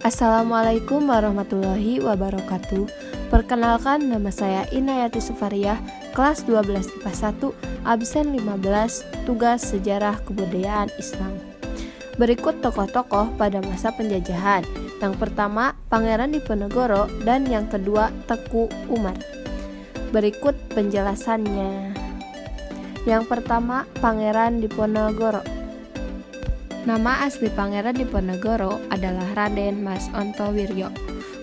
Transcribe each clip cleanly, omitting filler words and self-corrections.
Assalamualaikum warahmatullahi wabarakatuh. Perkenalkan, nama saya Inayati Sufariah, kelas 12 IPA 1, absen 15, tugas sejarah kebudayaan Islam. Berikut tokoh-tokoh pada masa penjajahan. Yang pertama, Pangeran Diponegoro, dan yang kedua, Teku Umar. Berikut penjelasannya. Yang pertama, Pangeran Diponegoro. Nama asli Pangeran Diponegoro adalah Raden Mas Ontowiryo.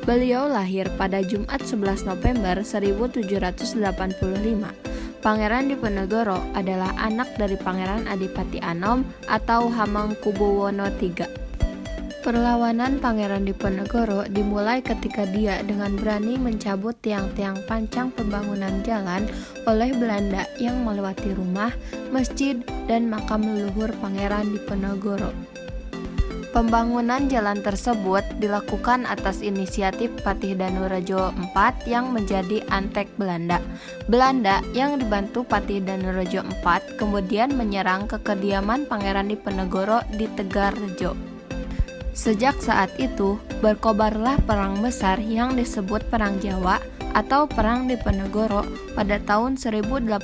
Beliau lahir pada Jumat 11 November 1785. Pangeran Diponegoro adalah anak dari Pangeran Adipati Anom atau Hamengkubuwono III. Perlawanan Pangeran Diponegoro dimulai ketika dia dengan berani mencabut tiang-tiang pancang pembangunan jalan oleh Belanda yang melewati rumah, masjid, dan makam leluhur Pangeran Diponegoro. Pembangunan jalan tersebut dilakukan atas inisiatif Patih Danurejo IV yang menjadi antek Belanda. Belanda yang dibantu Patih Danurejo IV kemudian menyerang ke kediaman Pangeran Diponegoro di Tegarrejo. Sejak saat itu, berkobarlah perang besar yang disebut Perang Jawa atau Perang Diponegoro pada tahun 1825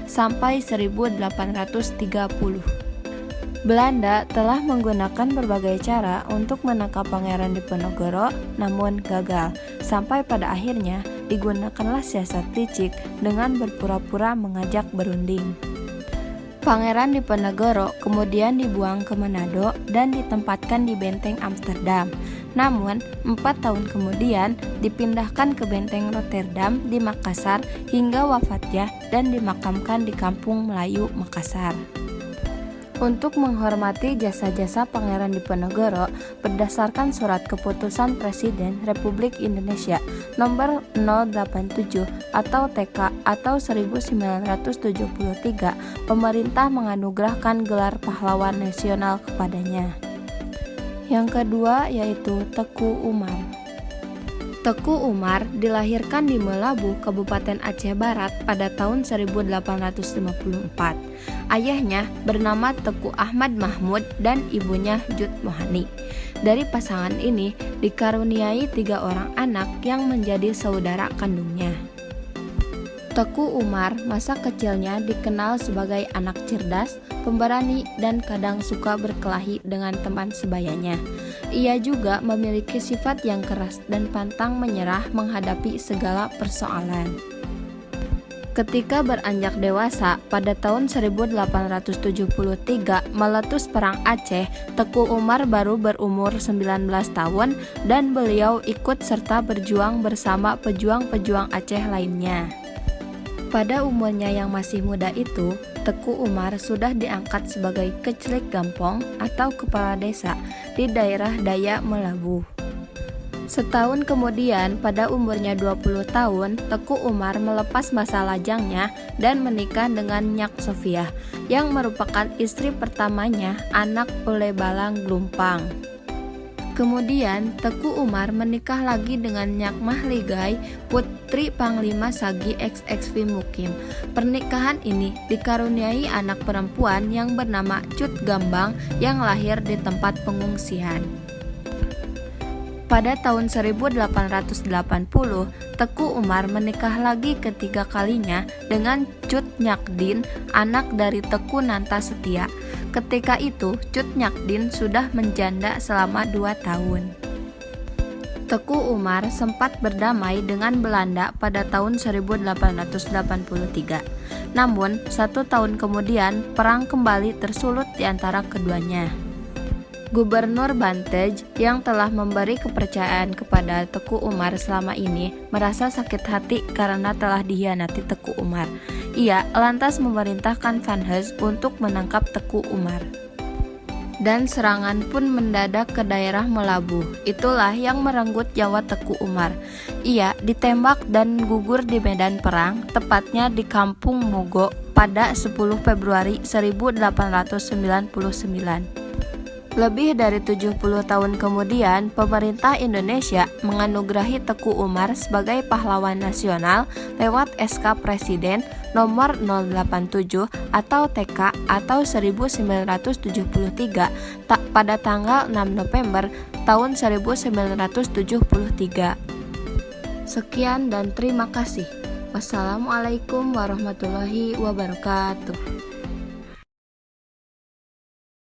sampai 1830. Belanda telah menggunakan berbagai cara untuk menangkap Pangeran Diponegoro, namun gagal. Sampai pada akhirnya digunakanlah siasat licik dengan berpura-pura mengajak berunding. Pangeran Diponegoro kemudian dibuang ke Manado dan ditempatkan di Benteng Amsterdam. Namun, 4 tahun kemudian dipindahkan ke Benteng Rotterdam di Makassar hingga wafatnya dan dimakamkan di Kampung Melayu, Makassar. Untuk menghormati jasa-jasa Pangeran Diponegoro, berdasarkan Surat Keputusan Presiden Republik Indonesia Nomor 087 atau TK atau 1973, pemerintah menganugerahkan gelar pahlawan nasional kepadanya. Yang kedua yaitu Teku Umar. Teku Umar dilahirkan di Melabu, Kabupaten Aceh Barat pada tahun 1854. Ayahnya bernama Teku Ahmad Mahmud dan ibunya Jut Mohani. Dari pasangan ini dikaruniai 3 orang anak yang menjadi saudara kandungnya. Teku Umar masa kecilnya dikenal sebagai anak cerdas, pemberani, dan kadang suka berkelahi dengan teman sebayanya. Ia juga memiliki sifat yang keras dan pantang menyerah menghadapi segala persoalan. Ketika beranjak dewasa, pada tahun 1873 meletus Perang Aceh, Teku Umar baru berumur 19 tahun dan beliau ikut serta berjuang bersama pejuang-pejuang Aceh lainnya. Pada umurnya yang masih muda itu, Teku Umar sudah diangkat sebagai kecelik gampong atau kepala desa di daerah Dayak Melabu. Setahun kemudian, pada umurnya 20 tahun, Teku Umar melepas masa lajangnya dan menikah dengan Nyak Sofiah, yang merupakan istri pertamanya, anak oleh Balang Glumpang. Kemudian, Teku Umar menikah lagi dengan Nyak Mahligai, putri Panglima Sagi XXV Mukim. Pernikahan ini dikaruniai anak perempuan yang bernama Cut Gambang yang lahir di tempat pengungsian. Pada tahun 1880, Teku Umar menikah lagi ketiga kalinya dengan Cut Nyakdin, anak dari Teku Nanta Setia. Ketika itu, Cut Nyakdin sudah menjanda selama 2 tahun. Teku Umar sempat berdamai dengan Belanda pada tahun 1883. Namun, 1 tahun kemudian, perang kembali tersulut di antara keduanya. Gubernur Bantej yang telah memberi kepercayaan kepada Teku Umar selama ini merasa sakit hati karena telah dikhianati Teku Umar. Ia lantas memerintahkan Van Hees untuk menangkap Teku Umar. Dan serangan pun mendadak ke daerah Melabu. Itulah yang merenggut nyawa Teku Umar. Ia ditembak dan gugur di medan perang, tepatnya di Kampung Mugo pada 10 Februari 1899. Lebih dari 70 tahun kemudian, pemerintah Indonesia menganugerahi Teku Umar sebagai pahlawan nasional lewat SK Presiden nomor 087 atau TK atau 1973 pada tanggal 6 November tahun 1973. Sekian dan terima kasih. Wassalamualaikum warahmatullahi wabarakatuh.